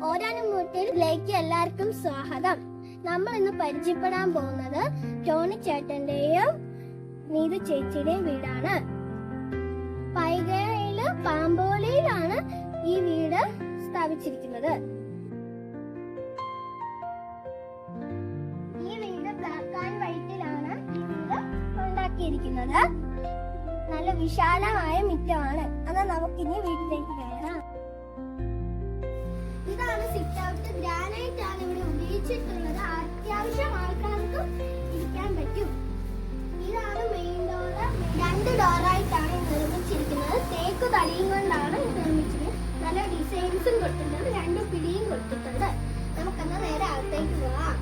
ഓരാനും വീട്ടിലേക്ക് എല്ലാവർക്കും സ്വാഗതം. നമ്മൾ ഇന്ന് പരിചയപ്പെടാൻ പോകുന്നത് ടോണി ചേട്ടന്റെയും നീതു ചേച്ചിയുടെയും വീടാണ്. പൈകയില് പാമ്പോലിയിലാണ് ഈ വീട് സ്ഥാപിച്ചിരിക്കുന്നത്. ഈ വീട് ബ്ലാക്ക് ആൻഡ് വൈറ്റിലാണ് ഈ വീട് ഉണ്ടാക്കിയിരിക്കുന്നത്. നല്ല വിശാലമായ മുറ്റമാണ്. അത് നമുക്കിനി വീട്ടിലേക്ക് കയറാം. ഇതാണ് സിറ്റ് ഔട്ട്. ഗ്രാനൈറ്റ് ആണ് ഇവിടെ ഉപയോഗിച്ചിട്ടുള്ളത്. അത്യാവശ്യം ആൾക്കാർക്ക് ഇരിക്കാൻ പറ്റും. ഇതാണ് മെയിൻ ഡോർ. 2 ഡോറായിട്ടാണ് നിർമ്മിച്ചിരിക്കുന്നത്. തേക്ക് തടിയും കൊണ്ടാണ് നിർമ്മിച്ചിരിക്കുന്നത്. നല്ല ഡിസൈൻസും കൊടുത്തിട്ടുണ്ട്. 2 പിടിയും കൊടുത്തിട്ടുണ്ട്. നമുക്കെന്നാ നേരെ അകത്തേക്ക് പോവാം.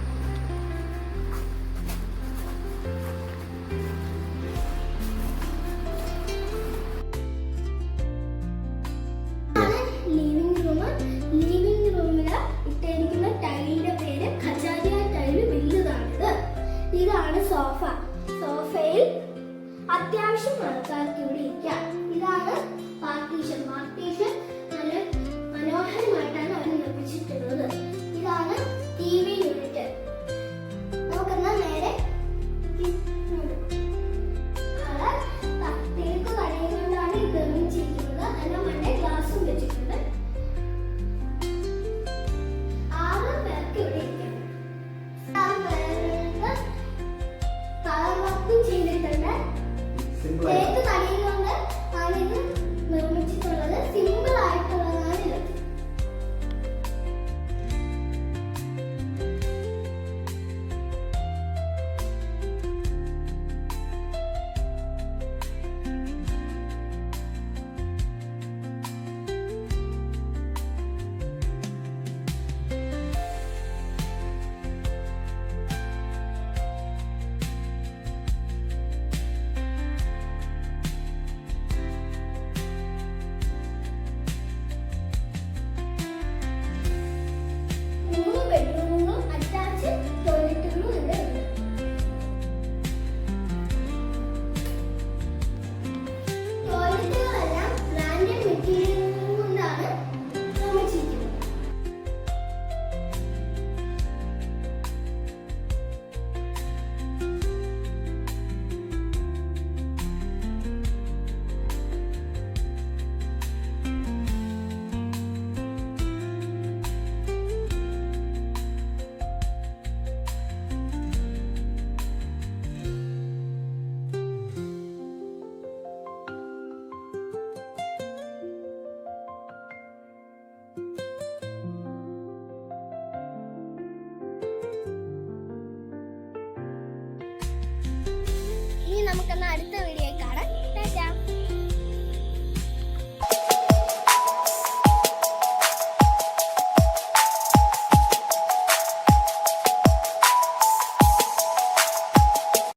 ലിവിംഗ് റൂമില് ഇട്ടിരിക്കുന്ന ടൈലിന്റെ പേര് ഖജാരിയ ടൈല്. വലുതാണിത്. ഇതാണ് സോഫ. സോഫയിൽ അത്യാവശ്യം ആൾക്കാർക്ക് ഇവിടെ ഇരിക്കാം. ഇതാണ് പാർട്ടീഷൻ. നല്ല മനോഹരമായിട്ടാണ് അവർ നിർമ്മിച്ചിട്ടുള്ളത്. ഇതാണ് TV യൂണിറ്റ്. നമുക്കെന്നാ നേരെ തേക്ക് കടയിൽ കൊണ്ടാണ് ഇത് നിർമ്മിച്ചിരിക്കുന്നത്. അതിന്റെ മണ്ടേ ഗ്ലാസും വെച്ചിട്ടുണ്ട്. 6 പേർക്ക് ഇവിടെ ഇരിക്കാം. കളർ വർക്കും ചെയ്തിട്ടുണ്ട്. തേക്ക് കടയിൽ കൊണ്ട് ആണ് ഇത് നിർമ്മിച്ചിട്ടുള്ളത്. സിമ്പിൾ ആയിട്ടുള്ളതാണ് ഇത്. നമുക്കെന്നാ അടുത്ത വീഡിയോ